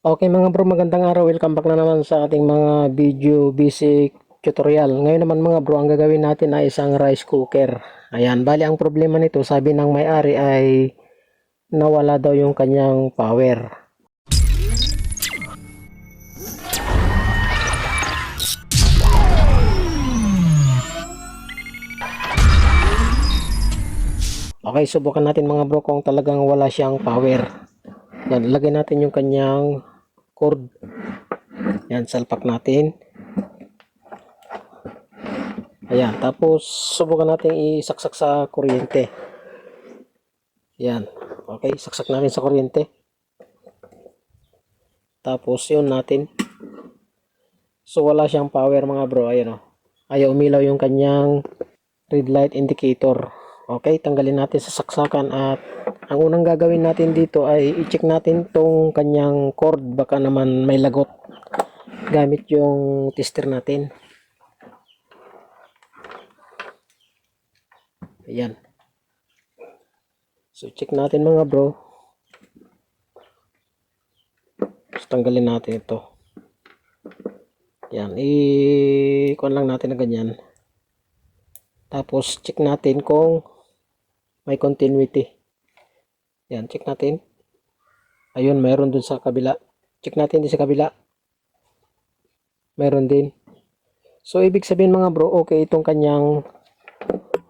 Okay mga bro, magandang araw. Welcome back na naman sa ating mga video basic tutorial. Ngayon naman mga bro, ang gagawin natin ay isang rice cooker. Ayan, bali ang problema nito, sabi ng may-ari ay nawala daw yung kanyang power. Okay, subukan natin mga bro kung talagang wala siyang power. Yan, ilagay natin yung kanyang cord. Yan, salpak natin. Ayan, tapos subukan natin isaksak sa kuryente. Yan, okay, saksak natin sa kuryente. Tapos yun natin. So wala siyang power mga bro, ayan o. Ayaw umilaw yung kanyang red light indicator. Okay, tanggalin natin sa saksakan at ang unang gagawin natin dito ay i-check natin tong kanyang cord, baka naman may lagot gamit yung tester natin. Ayan. So check natin mga bro. So, tanggalin natin ito. Yan, i-kuan lang natin na ganyan. Tapos check natin kung may continuity. Yan, check natin. Ayun, mayroon dun sa kabila. Check natin din sa kabila. Mayroon din. So ibig sabihin mga bro, okay itong kanyang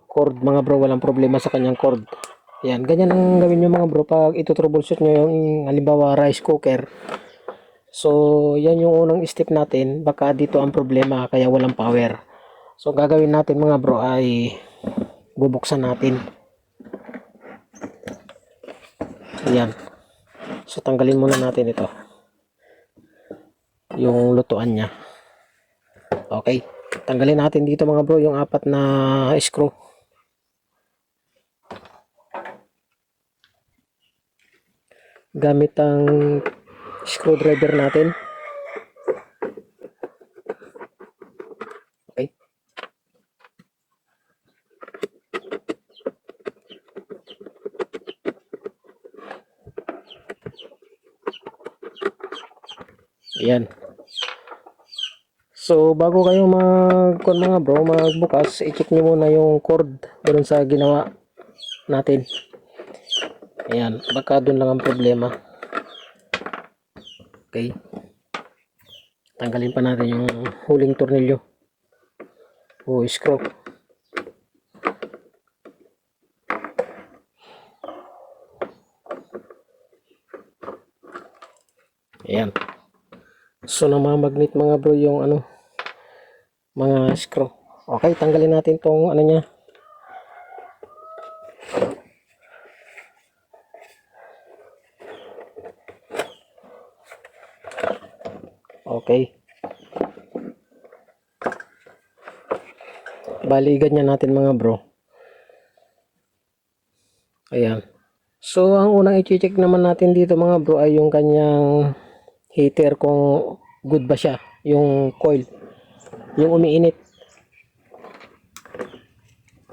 cord mga bro, walang problema sa kanyang cord. Yan, ganyan ang gawin nyo mga bro pag ito troubleshoot nyo yung halimbawa rice cooker. So yan yung unang step natin, baka dito ang problema kaya walang power. So gagawin natin mga bro ay bubuksan natin. Ayan. So tanggalin muna natin ito, yung lutuan niya. Okay, tanggalin natin dito mga bro yung apat na screw. Gamit ang screwdriver natin. Okay. Ayan. So bago kayo mga bro magbukas, i-check nyo muna yung cord doon sa ginawa natin. Ayan, baka doon lang ang problema. Okay. Tanggalin pa natin yung huling tornilyo o screw. Ayan. So namamagnet mga bro yung mga screw. Okay, tanggalin natin tong niya. Okay. Bali ganyan natin mga bro. Ayan. So ang unang i-check naman natin dito mga bro ay yung kanyang heater, kung good ba siya, yung coil, yung umiinit.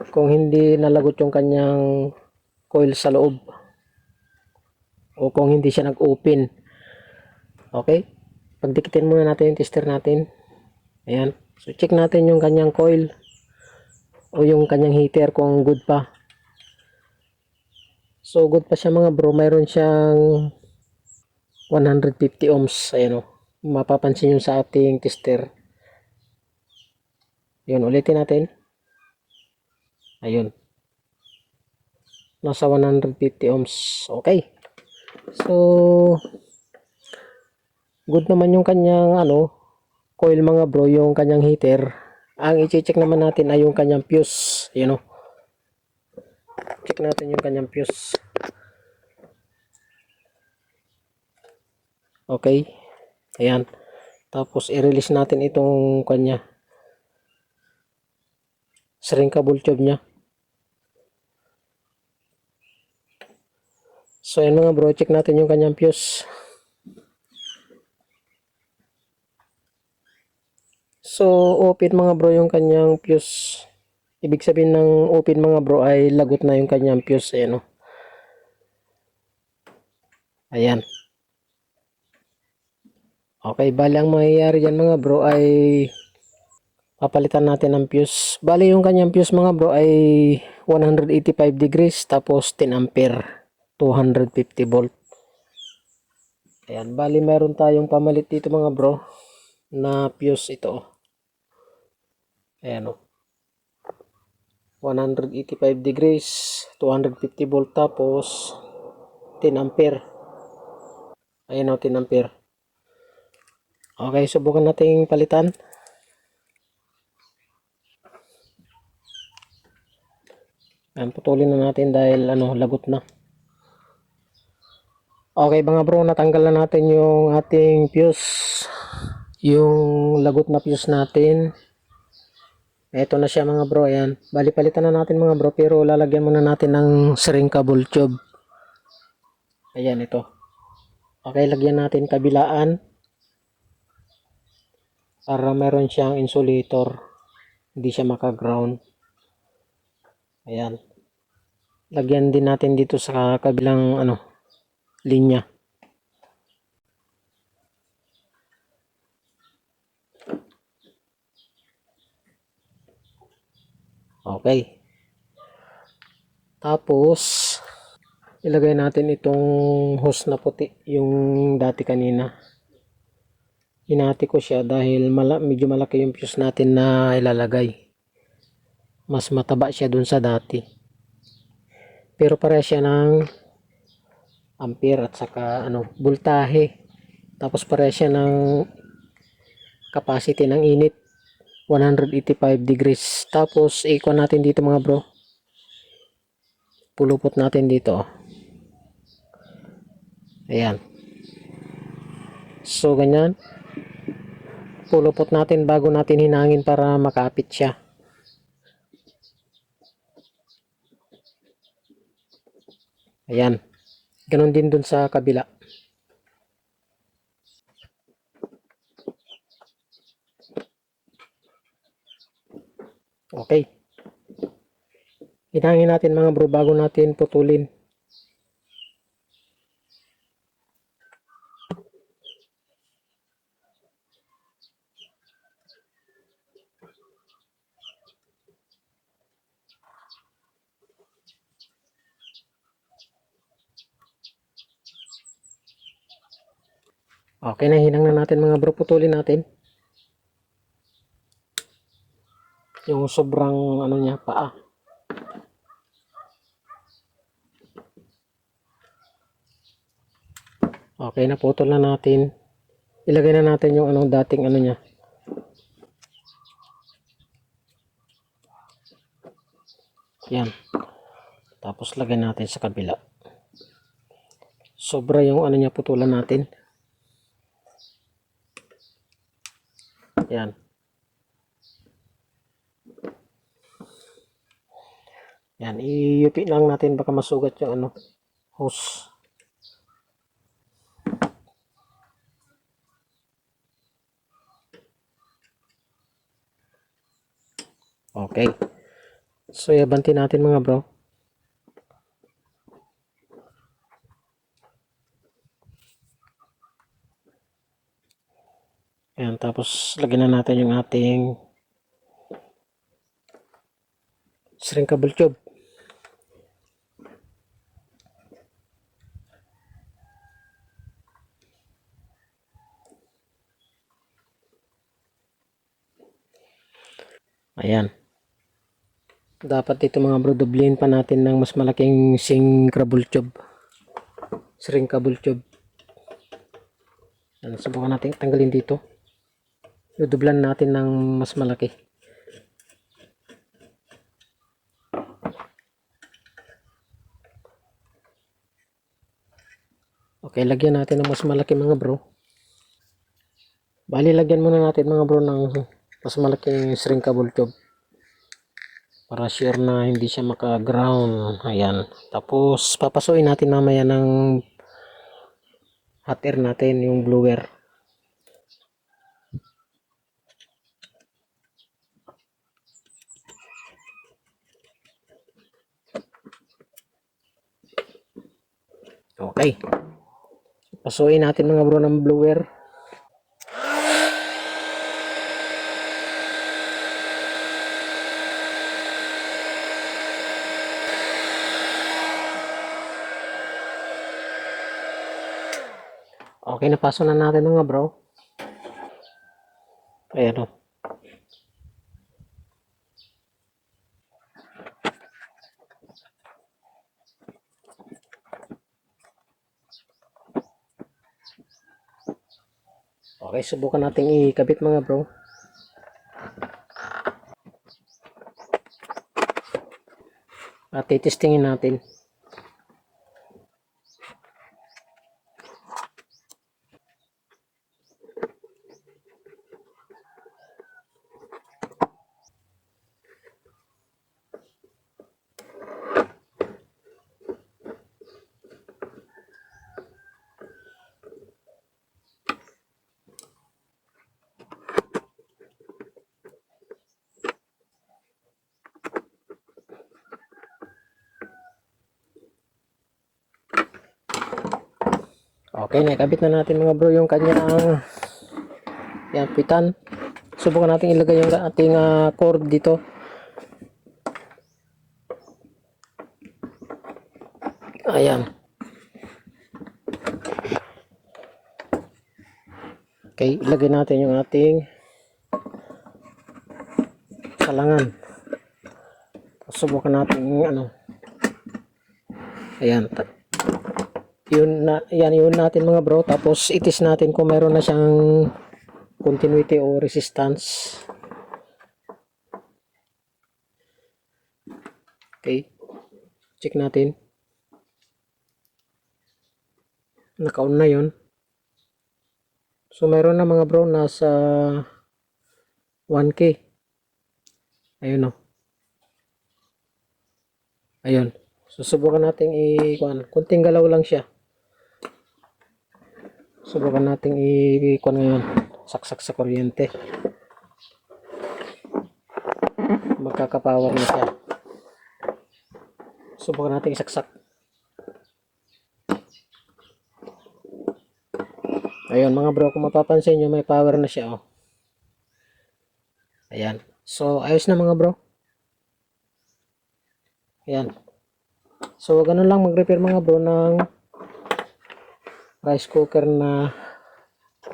Kung hindi nalagot yung kanyang coil sa loob o kung hindi siya nag-open. Okay, pagdikitin muna natin yung tester natin. Ayan, so check natin yung kanyang coil o yung kanyang heater kung good pa. So good pa siya mga bro, mayroon siyang 150 ohms. Ayan o, mapapansin nyo sa ating tester. Yun, ulitin natin. Ayun, nasa 150 ohms. Okay, so good naman yung kanyang coil mga bro, yung kanyang heater. Ang i-check naman natin ay yung kanyang fuse. Ayan o, check natin yung kanyang fuse. Okay, ayan. Tapos i-release natin itong kanya shrinkable tube nya. So ayan mga bro, check natin yung kanyang fuse. So open mga bro yung kanyang fuse. Ibig sabihin ng open mga bro ay lagot na yung kanyang fuse. Ayan o. Ayan. Okay, bali ang mangyayari dyan mga bro ay papalitan natin ng fuse. Bali yung kanyang fuse mga bro ay 185 degrees tapos 10 ampere, 250 volt. Ayan, bali meron tayong pamalit dito mga bro na fuse ito. Ayan o. 185 degrees, 250 volt tapos 10 ampere. Ayan o, 10 ampere. Okay, subukan nating palitan. Ayan, putulin na natin dahil lagot na. Okay mga bro, natanggal na natin yung ating fuse. Yung lagot na fuse natin. Ito na siya mga bro, ayan. Bali palitan na natin mga bro, pero lalagyan muna natin ng shrinkable tube. Ayan ito. Okay, lagyan natin kabilaan para meron siyang insulator. Hindi siya maka-ground. Ayan. Lagyan din natin dito sa kabilang linya. Okay. Tapos ilagay natin itong hose na puti, yung dati kanina. Hinati ko siya dahil medyo malaki yung fuse natin na ilalagay. Mas mataba siya dun sa dati. Pero pare siya ng ampere at saka voltahe. Tapos pare siya ng capacity ng init, 185 degrees. Tapos ikon natin dito mga bro. Pulupot natin dito. Ayan. So ganyan. Pulupot natin bago natin hinangin para makapit siya. Ayan. Ganon din dun sa kabila. Okay. Hinangin natin mga bro bago natin putulin. Okay na, hinang na natin mga bro, putulin natin. Yung sobrang niya, paa. Okay, naputol na natin. Ilagay na natin yung dating niya. Yan. Tapos lagay natin sa kabila. Sobra yung niya, putulan natin. Yan. Yan, iyupi lang natin baka masugat yung hose. Okay. So, yabanti natin mga bro. Ayan, tapos lagyan na natin yung ating shrinkable tube. Ayan. Dapat dito mga bro, dublihin pa natin ng mas malaking shrinkable tube. Shrinkable tube. Ayan, subukan natin tanggalin dito. Dudublan natin ng mas malaki. Okay, lagyan natin ng mas malaki mga bro. Bali, lagyan muna natin mga bro ng mas malaking shrinkable tube. Para sure na hindi siya maka-ground. Ayan. Tapos, papasuin natin mamaya ng hot air natin, yung blower. Okay. Pasuin natin mga bro ng blower. Okay, napaso na natin mga bro. Ayan o. Okay, subukan natin ikabit mga bro. At titestingin natin. Okay, nakabit na natin mga bro yung kanyang yan, pitan. Subukan natin ilagay yung ating cord dito. Ayan. Okay, ilagay natin yung ating salangan. Subukan natin ano. Ayan. Yun natin mga bro. Tapos itis natin kung meron na siyang continuity o resistance. Okay. Check natin. Naka-on na yun. So meron na mga bro nasa 1K. Ayun o. Ayun. Susubukan natin kunting galaw lang siya. Subukan natin i-kuan ngayon. Saksak sa kuryente. Magkakapower na siya. Subukan natin isaksak. Ayun mga bro, kung mapapansin nyo may power na siya oh. Ayan. So ayos na mga bro. Ayan. So ganun lang mag-repair mga bro ng rice cooker na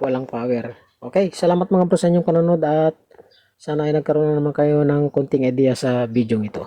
walang power. Okay, salamat mga bro sa inyong panonood at sana ay nagkaroon na naman kayo ng konting idea sa video ito.